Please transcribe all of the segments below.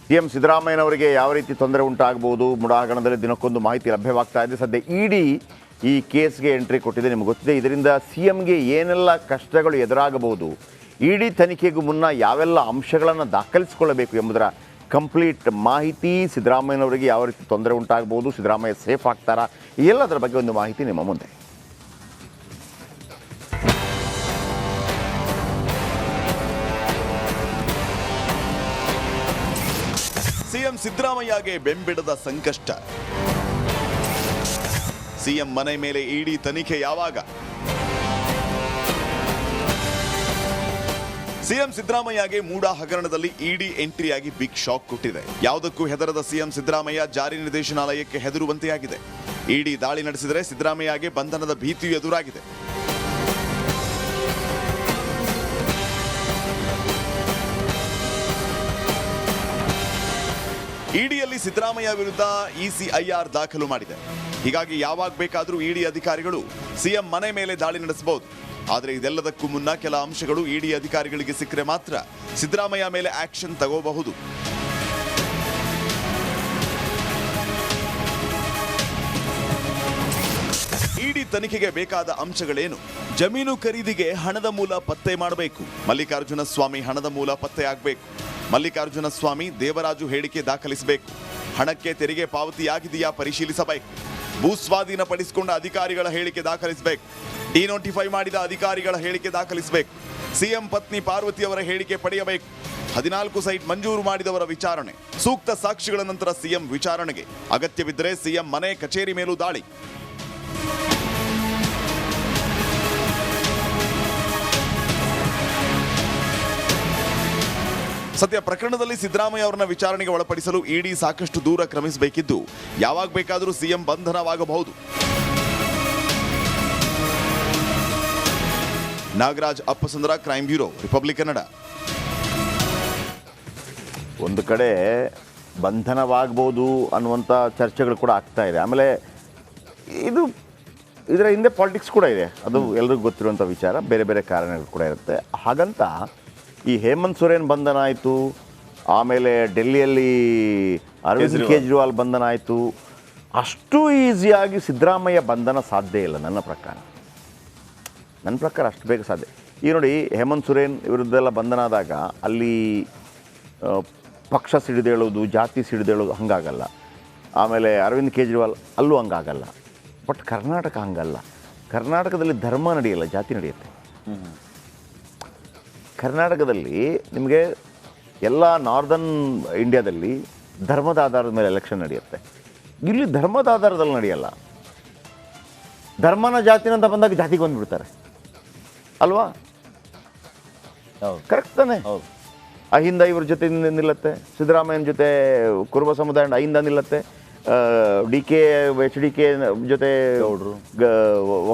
CM ಸಿದ್ದರಾಮಯ್ಯನವರಿಗೆ ಯಾವ ರೀತಿ ತೊಂದರೆ ಉಂಟಾಗಬಹುದು ಮುಡಾ ಹಗರಣದಲ್ಲಿ ದಿನಕ್ಕೊಂದು ಮಾಹಿತಿ ಲಭ್ಯವಾಗ್ತಾ ಇದೆ. ಸದ್ಯ ಇಡಿ ಈ ಕೇಸ್ಗೆ ಎಂಟ್ರಿ ಕೊಟ್ಟಿದೆ. ನಿಮಗೆ ಗೊತ್ತಿದೆ ಇದರಿಂದ ಸಿಎಂಗೆ ಏನೆಲ್ಲ ಕಷ್ಟಗಳು ಎದುರಾಗಬಹುದು, ಇಡಿ ತನಿಖೆಗೂ ಮುನ್ನ ಯಾವೆಲ್ಲ ಅಂಶಗಳನ್ನು ದಾಖಲಿಸಿಕೊಳ್ಳಬೇಕು ಎಂಬುದರ ಕಂಪ್ಲೀಟ್ ಮಾಹಿತಿ, ಸಿದ್ದರಾಮಯ್ಯನವರಿಗೆ ಯಾವ ರೀತಿ ತೊಂದರೆ ಉಂಟಾಗಬಹುದು, ಸಿದ್ದರಾಮಯ್ಯ ಸೇಫ್ ಆಗ್ತಾರಾ, ಎಲ್ಲದರ ಬಗ್ಗೆ ಒಂದು ಮಾಹಿತಿ ನಿಮ್ಮ ಮುಂದೆ. ಸಿಎಂ ಸಿದ್ದರಾಮಯ್ಯಗೆ ಬೆಂಬಿಡದ ಸಂಕಷ್ಟ. ಸಿಎಂ ಮನೆ ಮೇಲೆ ಇಡಿ ತನಿಖೆ ಯಾವಾಗ? ಸಿಎಂ ಸಿದ್ದರಾಮಯ್ಯಗೆ ಮೂಡಾ ಹಗರಣದಲ್ಲಿ ಇಡಿ ಎಂಟ್ರಿಯಾಗಿ ಬಿಗ್ ಶಾಕ್ ಕೊಟ್ಟಿದೆ. ಯಾವುದಕ್ಕೂ ಹೆದರದ ಸಿಎಂ ಸಿದ್ದರಾಮಯ್ಯ ಜಾರಿ ನಿರ್ದೇಶನಾಲಯಕ್ಕೆ ಹೆದರುವಂತೆಯಾಗಿದೆ. ಇಡಿ ದಾಳಿ ನಡೆಸಿದರೆ ಸಿದ್ದರಾಮಯ್ಯಗೆ ಬಂಧನದ ಭೀತಿಯೂ ಎದುರಾಗಿದೆ. ಇಡಿಯಲ್ಲಿ ಸಿದ್ದರಾಮಯ್ಯ ವಿರುದ್ಧ ಇಸಿಐಆರ್ ದಾಖಲು ಮಾಡಿದೆ. ಹೀಗಾಗಿ ಯಾವಾಗ ಬೇಕಾದರೂ ಇಡಿ ಅಧಿಕಾರಿಗಳು ಸಿಎಂ ಮನೆ ಮೇಲೆ ದಾಳಿ ನಡೆಸಬಹುದು. ಆದರೆ ಇದೆಲ್ಲದಕ್ಕೂ ಮುನ್ನ ಕೆಲ ಅಂಶಗಳು ಇಡಿ ಅಧಿಕಾರಿಗಳಿಗೆ ಸಿಕ್ಕರೆ ಮಾತ್ರ ಸಿದ್ದರಾಮಯ್ಯ ಮೇಲೆ ಆಕ್ಷನ್ ತಗೋಬಹುದು. ಇಡಿ ತನಿಖೆಗೆ ಬೇಕಾದ ಅಂಶಗಳೇನು? ಜಮೀನು ಖರೀದಿಗೆ ಹಣದ ಮೂಲ ಪತ್ತೆ ಮಾಡಬೇಕು. ಮಲ್ಲಿಕಾರ್ಜುನ ಸ್ವಾಮಿ ಹಣದ ಮೂಲ ಪತ್ತೆ ಆಗಬೇಕು. ಮಲ್ಲಿಕಾರ್ಜುನ ಸ್ವಾಮಿ ದೇವರಾಜು ಹೇಳಿಕೆ ದಾಖಲಿಸಬೇಕು. ಹಣಕ್ಕೆ ತೆರಿಗೆ ಪಾವತಿಯಾಗಿದೆಯಾ ಪರಿಶೀಲಿಸಬೇಕು. ಭೂಸ್ವಾಧೀನ ಪಡಿಸಿಕೊಂಡ ಅಧಿಕಾರಿಗಳ ಹೇಳಿಕೆ ದಾಖಲಿಸಬೇಕು. ಡಿನೋಟಿಫೈ ಮಾಡಿದ ಅಧಿಕಾರಿಗಳ ಹೇಳಿಕೆ ದಾಖಲಿಸಬೇಕು. ಸಿಎಂ ಪತ್ನಿ ಪಾರ್ವತಿಯವರ ಹೇಳಿಕೆ ಪಡೆಯಬೇಕು. 14 ಸೈಟ್ ಮಂಜೂರು ಮಾಡಿದವರ ವಿಚಾರಣೆ, ಸೂಕ್ತ ಸಾಕ್ಷಿಗಳ ನಂತರ ಸಿಎಂ ವಿಚಾರಣೆಗೆ. ಅಗತ್ಯವಿದ್ದರೆ ಸಿಎಂ ಮನೆ ಕಚೇರಿ ಮೇಲೂ ದಾಳಿ. ಸದ್ಯ ಪ್ರಕರಣದಲ್ಲಿ ಸಿದ್ದರಾಮಯ್ಯ ಅವರನ್ನ ವಿಚಾರಣೆಗೆ ಒಳಪಡಿಸಲು ಇಡಿ ಸಾಕಷ್ಟು ದೂರ ಕ್ರಮಿಸಬೇಕಿದ್ದು, ಯಾವಾಗ ಬೇಕಾದರೂ ಸಿಎಂ ಬಂಧನವಾಗಬಹುದು. Nagaraj Appasandra, crime bureau, republic Kannada. ಒಂದು ಕಡೆ ಬಂಧನವಾಗಬಹುದು ಅನ್ನುವಂಥ ಚರ್ಚೆಗಳು ಕೂಡ ಆಗ್ತಾ ಇದೆ. ಆಮೇಲೆ ಇದರ ಹಿಂದೆ ಪಾಲಿಟಿಕ್ಸ್ ಕೂಡ ಇದೆ, ಅದು ಎಲ್ರಿಗೂ ಗೊತ್ತಿರುವಂಥ ವಿಚಾರ. ಬೇರೆ ಬೇರೆ ಕಾರಣಗಳು ಕೂಡ ಇರುತ್ತೆ. ಹಾಗಂತ ಈ ಹೇಮಂತ್ ಸೊರೇನ್ ಬಂಧನ ಆಯಿತು, ಆಮೇಲೆ ಡೆಲ್ಲಿಯಲ್ಲಿ ಅರವಿಂದ್ ಕೇಜ್ರಿವಾಲ್ ಬಂಧನ ಆಯಿತು, ಅಷ್ಟು ಈಸಿಯಾಗಿ ಸಿದ್ದರಾಮಯ್ಯ ಬಂಧನ ಸಾಧ್ಯ ಇಲ್ಲ ನನ್ನ ಪ್ರಕಾರ ಅಷ್ಟು ಬೇಗ ಸಾಧ್ಯ. ಈಗ ನೋಡಿ, ಹೇಮಂತ್ ಸೊರೇನ್ ವಿರುದ್ಧೆಲ್ಲ ಬಂಧನ ಆದಾಗ ಅಲ್ಲಿ ಪಕ್ಷ ಸಿಡಿದೇಳೋದು, ಜಾತಿ ಸಿಡಿದೇಳೋದು ಹಂಗಾಗಲ್ಲ. ಆಮೇಲೆ ಅರವಿಂದ್ ಕೇಜ್ರಿವಾಲ್ ಅಲ್ಲೂ ಹಂಗಾಗಲ್ಲ. ಬಟ್ ಕರ್ನಾಟಕ ಹಂಗಲ್ಲ. ಕರ್ನಾಟಕದಲ್ಲಿ ಧರ್ಮ ನಡೆಯಲ್ಲ, ಜಾತಿ ನಡೆಯುತ್ತೆ. ಕರ್ನಾಟಕದಲ್ಲಿ ನಿಮಗೆ ಎಲ್ಲ ನಾರ್ದರ್ನ್ ಇಂಡಿಯಾದಲ್ಲಿ ಧರ್ಮದ ಆಧಾರದ ಮೇಲೆ ಎಲೆಕ್ಷನ್ ನಡೆಯುತ್ತೆ. ಇಲ್ಲಿ ಧರ್ಮದ ಆಧಾರದಲ್ಲಿ ನಡೆಯಲ್ಲ. ಧರ್ಮನ ಜಾತಿನ ಅಂತ ಬಂದಾಗ ಜಾತಿಗೆ ಬಂದುಬಿಡ್ತಾರೆ ಅಲ್ವಾ? ಕರೆಕ್ಟ್ ತಾನೆ? ಅಹಿಂದ ಇವ್ರ ಜೊತೆ ನಿಲ್ಲತ್ತೆ, ಸಿದ್ದರಾಮಯ್ಯನ ಜೊತೆ ಕುರುಬ ಸಮುದಾಯ ಅಹಿಂದ ನಿಲ್ಲತ್ತೆ, HDK ಜೊತೆ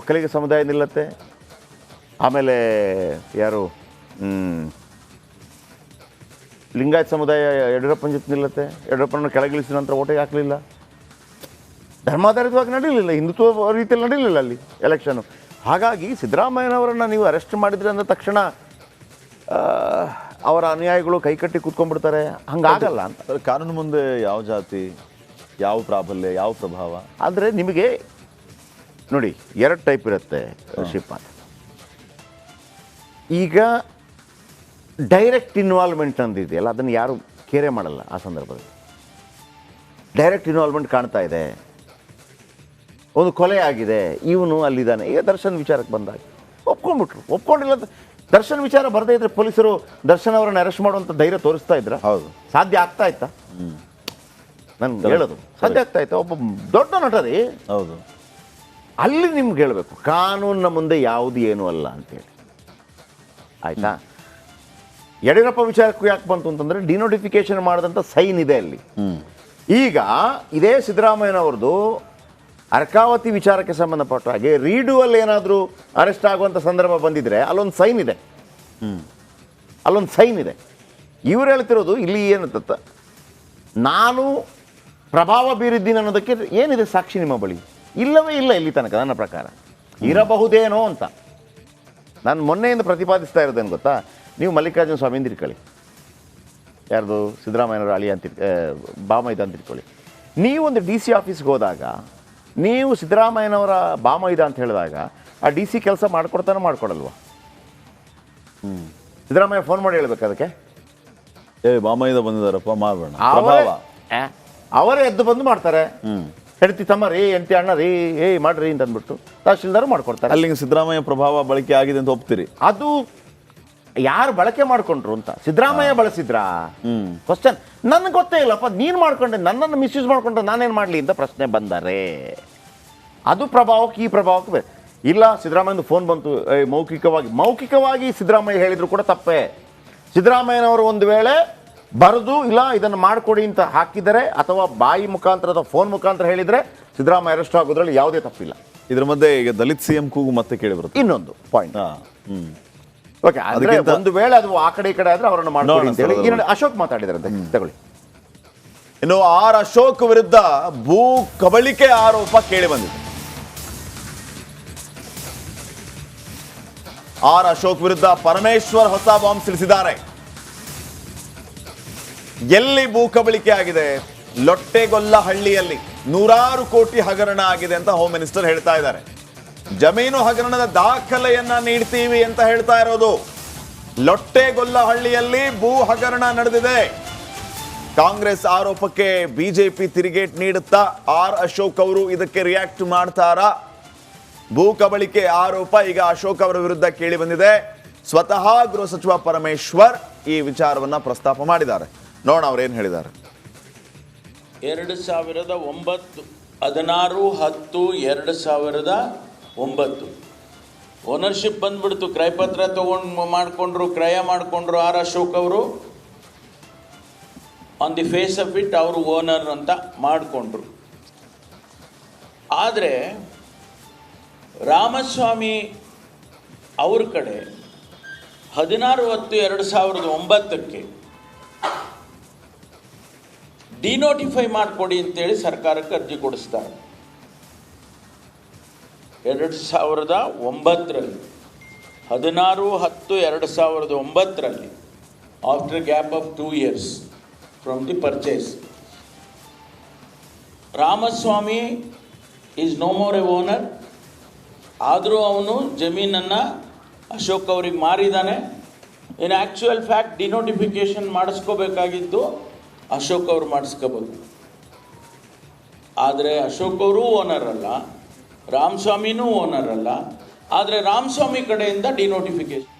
ಒಕ್ಕಲಿಗ ಸಮುದಾಯ ನಿಲ್ಲತ್ತೆ. ಆಮೇಲೆ ಯಾರು ಲಿಂಗಾಯತ್ ಸಮುದಾಯ ಯಡಿಯೂರಪ್ಪನ ಜೊತೆ ನಿಲ್ಲತ್ತೆ. ಯಡಿಯೂರಪ್ಪನ ಕೆಳಗಿಳಿಸಿದ ನಂತರ ಓಟಿಗೆ ಹಾಕಲಿಲ್ಲ. ಧರ್ಮಾಧಾರಿತವಾಗಿ ನಡೀಲಿಲ್ಲ, ಹಿಂದುತ್ವ ರೀತಿಯಲ್ಲಿ ನಡೀಲಿಲ್ಲ ಅಲ್ಲಿ ಎಲೆಕ್ಷನು. ಹಾಗಾಗಿ ಸಿದ್ದರಾಮಯ್ಯನವರನ್ನು ನೀವು ಅರೆಸ್ಟ್ ಮಾಡಿದ್ರಿ ಅಂದ ತಕ್ಷಣ ಅವರ ಅನುಯಾಯಿಗಳು ಕೈಕಟ್ಟಿ ಕೂತ್ಕೊಂಡ್ಬಿಡ್ತಾರೆ. ಹಂಗಾಗಲ್ಲ ಅಂತ. ಕಾನೂನು ಮುಂದೆ ಯಾವ ಜಾತಿ, ಯಾವ ಪ್ರಾಬಲ್ಯ, ಯಾವ ಪ್ರಭಾವ? ಆದರೆ ನಿಮಗೆ ನೋಡಿ, 2 ಟೈಪ್ ಇರುತ್ತೆ ಶ್ರೀಪಾದ್. ಈಗ ಡೈರೆಕ್ಟ್ ಇನ್ವಾಲ್ವ್ಮೆಂಟ್ ಅಂದಿದೆಯಲ್ಲ, ಅದನ್ನು ಯಾರು ಕೇರೆ ಮಾಡಲ್ಲ. ಆ ಸಂದರ್ಭದಲ್ಲಿ ಡೈರೆಕ್ಟ್ ಇನ್ವಾಲ್ವ್ಮೆಂಟ್ ಕಾಣ್ತಾ ಇದೆ, ಒಂದು ಕೊಲೆ ಆಗಿದೆ, ಇವನು ಅಲ್ಲಿದ್ದಾನೆ. ಈಗ ದರ್ಶನ್ ವಿಚಾರಕ್ಕೆ ಬಂದಾಗ ಒಪ್ಕೊಂಡಿಲ್ಲ. ದರ್ಶನ್ ವಿಚಾರ ಬರದೇ ಇದ್ರೆ ಪೊಲೀಸರು ದರ್ಶನ್ ಅವರನ್ನು ಅರೆಸ್ಟ್ ಮಾಡುವಂಥ ಧೈರ್ಯ ತೋರಿಸ್ತಾ ಇದ್ರ? ಹೌದು. ಸಾಧ್ಯ ಆಗ್ತಾ ಇತ್ತಾ? ನನ್ಗೆ ಹೇಳೋದು ಸಾಧ್ಯ ಆಗ್ತಾ ಇತ್ತು. ಒಬ್ಬ ದೊಡ್ಡ ನಟರಿ. ಹೌದು. ಅಲ್ಲಿ ನಿಮ್ಗೆ ಹೇಳಬೇಕು, ಕಾನೂನಿನ ಮುಂದೆ ಯಾವುದು ಏನೂ ಅಲ್ಲ ಅಂತೇಳಿ. ಆಯಿತಾ? ಯಡಿಯೂರಪ್ಪ ವಿಚಾರಕ್ಕೂ ಯಾಕೆ ಬಂತು ಅಂತಂದರೆ, ಡಿನೋಟಿಫಿಕೇಶನ್ ಮಾಡಿದಂಥ ಸೈನ್ ಇದೆ ಅಲ್ಲಿ. ಈಗ ಇದೇ ಸಿದ್ದರಾಮಯ್ಯನವ್ರದ್ದು ಅರ್ಕಾವತಿ ವಿಚಾರಕ್ಕೆ ಸಂಬಂಧಪಟ್ಟ ಹಾಗೆ ರೀಡುವಲ್ಲಿ ಏನಾದರೂ ಅರೆಸ್ಟ್ ಆಗುವಂಥ ಸಂದರ್ಭ ಬಂದಿದ್ರೆ ಅಲ್ಲೊಂದು ಸೈನ್ ಇದೆ. ಇವ್ರು ಹೇಳ್ತಿರೋದು ಇಲ್ಲಿ ಏನಂತ, ನಾನು ಪ್ರಭಾವ ಬೀರಿದ್ದೀನಿ ಅನ್ನೋದಕ್ಕೆ ಏನಿದೆ ಸಾಕ್ಷಿ ನಿಮ್ಮ ಬಳಿ? ಇಲ್ಲವೇ ಇಲ್ಲ ಇಲ್ಲಿ ತನಕ. ನನ್ನ ಪ್ರಕಾರ ಇರಬಹುದೇನೋ ಅಂತ ನಾನು ಮೊನ್ನೆಯಿಂದ ಪ್ರತಿಪಾದಿಸ್ತಾ ಇರೋದೇನು ಗೊತ್ತಾ? ನೀವು ಮಲ್ಲಿಕಾರ್ಜುನ ಸ್ವಾಮಿ ತಿರ್ಕೊಳ್ಳಿ. ಯಾರ್ದು ಸಿದ್ದರಾಮಯ್ಯನವರ ಅಳಿ ಅಂತ ಬಾಮೈದ ಅಂತ ಇಟ್ಕೊಳ್ಳಿ. ನೀವೊಂದು ಡಿ ಸಿ ಆಫೀಸ್ಗೆ ಹೋದಾಗ ನೀವು ಸಿದ್ದರಾಮಯ್ಯನವರ ಬಾಮೈದ ಅಂತ ಹೇಳಿದಾಗ ಆ ಡಿ ಸಿ ಕೆಲಸ ಮಾಡ್ಕೊಡ್ತಾನೆ ಮಾಡ್ಕೊಡಲ್ವ? ಸಿದ್ದರಾಮಯ್ಯ ಫೋನ್ ಮಾಡಿ ಹೇಳ್ಬೇಕು ಅದಕ್ಕೆ, ಬಾಮೈದ ಬಂದಿದ್ದಾರಪ್ಪ ಮಾಡೋಣ. ಅವರೇ ಎದ್ದು ಬಂದು ಮಾಡ್ತಾರೆ. ಹೆಂಡತಿ ತಮ್ಮ ರೀ ಎಂಟಿ ಅಣ್ಣ ರೀ ಮಾಡ್ರಿ ಅಂತ ಅಂದ್ಬಿಟ್ಟು ತಹಶೀಲ್ದಾರ್ ಮಾಡ್ಕೊಡ್ತಾರೆ. ಅಲ್ಲಿಗೆ ಸಿದ್ದರಾಮಯ್ಯ ಪ್ರಭಾವ ಬಳಕೆ ಆಗಿದೆ ಅಂತ ಒಪ್ತೀರಿ? ಅದು ಯಾರು ಬಳಕೆ ಮಾಡ್ಕೊಂಡ್ರು ಅಂತ ಸಿದ್ದರಾಮಯ್ಯ ಬಳಸಿದ್ರಾ ಕ್ವಶನ್ ನನಗೆ ಗೊತ್ತೇ ಇಲ್ಲಪ್ಪ. ನೀನು ಮಾಡ್ಕೊಂಡೆ, ನನ್ನನ್ನು ಮಿಸ್ಯೂಸ್ ಮಾಡ್ಕೊಂಡ್ರೆ ನಾನೇನು ಮಾಡಲಿ ಅಂತ ಪ್ರಶ್ನೆ ಬಂದರೆ ಅದು ಪ್ರಭಾವಕ್ಕೆ ಈ ಪ್ರಭಾವಕ್ಕೆ ಇಲ್ಲ. ಸಿದ್ದರಾಮಯ್ಯಂದು ಫೋನ್ ಬಂತು, ಮೌಖಿಕವಾಗಿ ಸಿದ್ದರಾಮಯ್ಯ ಹೇಳಿದ್ರು ಕೂಡ ತಪ್ಪೇ. ಸಿದ್ದರಾಮಯ್ಯನವರು ಒಂದು ವೇಳೆ ಬರೆದು ಇಲ್ಲ ಇದನ್ನು ಮಾಡಿಕೊಡಿ ಅಂತ ಹಾಕಿದರೆ ಅಥವಾ ಬಾಯಿ ಮುಖಾಂತರ ಅಥವಾ ಫೋನ್ ಮುಖಾಂತರ ಹೇಳಿದರೆ ಸಿದ್ದರಾಮಯ್ಯ ಅರೆಸ್ಟ್ ಆಗೋದ್ರಲ್ಲಿ ಯಾವುದೇ ತಪ್ಪಿಲ್ಲ. ಇದ್ರ ಮಧ್ಯೆ ಈಗ ದಲಿತ್ ಸಿ ಎಂ ಕೂಗು ಮತ್ತೆ ಕೇಳಿ ಬರುತ್ತೆ. ಇನ್ನೊಂದು ಪಾಯಿಂಟ್, ಓಕೆ, ಅಂದ್ರೆ ಒಂದು ವೇಳೆ ಅದು ಆ ಕಡೆ ಈ ಕಡೆ ಆದ್ರೆ ಅವರನ್ನು ಮಾಡ್ಕೊಳ್ಳಿ ಅಂತ ಹೇಳಿ ಅಶೋಕ್ ಮಾತಾಡಿದ್ದಾರೆ ಅಂತ ತಗೊಳ್ಳಿ. ಇನ್ನು ಆರ್ ಅಶೋಕ್ ವಿರುದ್ಧ ಭೂ ಕಬಳಿಕೆ ಆರೋಪ ಕೇಳಿ ಬಂದಿದೆ. ಆರ್ ಅಶೋಕ್ ವಿರುದ್ಧ ಪರಮೇಶ್ವರ್ ಹೊಸ ಬಾಂಬ್ ಸಿಡಿಸಿದ್ದಾರೆ. ಎಲ್ಲಿ ಭೂ ಕಬಳಿಕೆ ಆಗಿದೆ? ಲೊಟ್ಟೆಗೊಲ್ಲಹಳ್ಳಿಯಲ್ಲಿ 100 ಕೋಟಿ ಹಗರಣ ಆಗಿದೆ ಅಂತ ಹೋಮ್ ಮಿನಿಸ್ಟರ್ ಹೇಳ್ತಾ ಇದ್ದಾರೆ. ಜಮೀನು ಹಗರಣದ ದಾಖಲೆಯನ್ನ ನೀಡ್ತೀವಿ ಅಂತ ಹೇಳ್ತಾ ಇರೋದು. ಲೊಟ್ಟೆಗೊಲ್ಲಹಳ್ಳಿಯಲ್ಲಿ ಭೂ ಹಗರಣ ನಡೆದಿದೆ. ಕಾಂಗ್ರೆಸ್ ಆರೋಪಕ್ಕೆ ಬಿಜೆಪಿ ತಿರುಗೇಟ್ ನೀಡುತ್ತಾ ಆರ್ ಅಶೋಕ್ ಅವರು ಇದಕ್ಕೆ ರಿಯಾಕ್ಟ್ ಮಾಡ್ತಾರಾ? ಭೂ ಕಬಳಿಕೆ ಆರೋಪ ಈಗ ಅಶೋಕ್ ಅವರ ವಿರುದ್ಧ ಕೇಳಿ ಬಂದಿದೆ. ಸ್ವತಃ ಗೃಹ ಸಚಿವ ಪರಮೇಶ್ವರ್ ಈ ವಿಚಾರವನ್ನ ಪ್ರಸ್ತಾಪ ಮಾಡಿದ್ದಾರೆ. ನೋಡೋಣ ಅವ್ರೇನು ಹೇಳಿದ್ದಾರೆ. 2016-10-2009 ಓನರ್ಶಿಪ್ ಬಂದ್ಬಿಡ್ತು. ಕ್ರಯಪತ್ರ ತಗೊಂಡು ಕ್ರಯ ಮಾಡಿಕೊಂಡ್ರು ಆರ್ ಅಶೋಕ್ ಅವರು. On the face of it ಅವರು ಓನರ್ ಅಂತ ಮಾಡಿಕೊಂಡ್ರು. ಆದರೆ ರಾಮಸ್ವಾಮಿ ಅವ್ರ ಕಡೆ 16/10/2009 ಡಿನೋಟಿಫೈ ಮಾಡಿಕೊಡಿ ಅಂತೇಳಿ ಸರ್ಕಾರಕ್ಕೆ ಅರ್ಜಿ ಕೊಡಿಸ್ತಾರೆ. 2009ರಲ್ಲಿ 16/10/2009 after gap of 2 years from the purchase, Ramaswamy is no more a owner. ಆದರೂ ಅವನು ಜಮೀನನ್ನು ಅಶೋಕ್ ಅವ್ರಿಗೆ ಮಾರಿದ್ದಾನೆ. ಇನ್ ಆ್ಯಕ್ಚುಯಲ್ ಫ್ಯಾಕ್ಟ್ ಡಿನೋಟಿಫಿಕೇಶನ್ ಮಾಡಿಸ್ಕೋಬೇಕಾಗಿದ್ದು ಅಶೋಕ್ ಅವರು ಮಾಡಿಸ್ಕೋಬೋದು. ಆದರೆ ಅಶೋಕ್ ಅವರು ಓನರ್ ಅಲ್ಲ, ರಾಮಸ್ವಾಮಿನೂ ಓನರ್ ಅಲ್ಲ. ಆದರೆ ರಾಮಸ್ವಾಮಿ ಕಡೆಯಿಂದ ಡಿನೋಟಿಫಿಕೇಶನ್.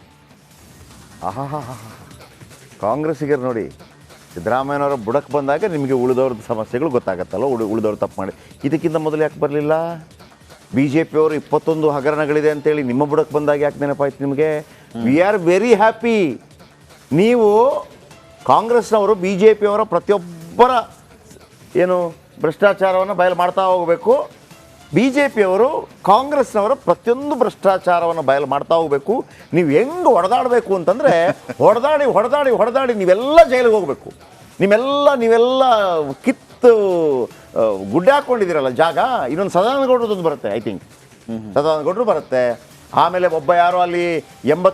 ಕಾಂಗ್ರೆಸ್ಸಿಗರು ನೋಡಿ, ಸಿದ್ದರಾಮಯ್ಯನವರ ಬುಡಕ್ಕೆ ಬಂದಾಗ ನಿಮಗೆ ಉಳಿದವ್ರದ್ದು ಸಮಸ್ಯೆಗಳು ಗೊತ್ತಾಗತ್ತಲ್ಲ, ಉಳಿದವ್ರು ತಪ್ಪು ಮಾಡಿ. ಇದಕ್ಕಿಂತ ಮೊದಲು ಯಾಕೆ ಬರಲಿಲ್ಲ? ಬಿ ಜೆ ಪಿಯವರು 21 ಹಗರಣಗಳಿದೆ ಅಂತೇಳಿ ನಿಮ್ಮ ಬುಡಕ್ಕೆ ಬಂದಾಗ ಯಾಕೆ ನೆನಪಾಯ್ತು ನಿಮಗೆ? We are very happy. ನೀವು ಕಾಂಗ್ರೆಸ್ನವರು ಬಿ ಜೆ ಪಿಯವರ ಪ್ರತಿಯೊಬ್ಬರ ಏನು ಭ್ರಷ್ಟಾಚಾರವನ್ನು ಬಯಲು ಮಾಡ್ತಾ ಹೋಗಬೇಕು. ಬಿ ಜೆ ಪಿಯವರು ಕಾಂಗ್ರೆಸ್ನವರ ಪ್ರತಿಯೊಂದು ಭ್ರಷ್ಟಾಚಾರವನ್ನು ಬಯಲು ಮಾಡ್ತಾ ಹೋಗಬೇಕು. ನೀವು ಹೆಂಗೆ ಹೊಡೆದಾಡಬೇಕು ಅಂತಂದರೆ ಹೊಡೆದಾಡಿ ನೀವೆಲ್ಲ ಜೈಲಿಗೆ ಹೋಗಬೇಕು. ನೀವೆಲ್ಲ ಕಿತ್ತು ಗುಡ್ಡೆ ಹಾಕ್ಕೊಂಡಿದ್ದೀರಲ್ಲ ಜಾಗ. ಇನ್ನೊಂದು ಸದಾನಂದ ಗೌಡ್ರದ್ದು ಬರುತ್ತೆ, ಐ ಥಿಂಕ್ ಸದಾನಂದ ಗೌಡ್ರು ಬರುತ್ತೆ. ಆಮೇಲೆ ಒಬ್ಬ ಯಾರೋ ಅಲ್ಲಿ 80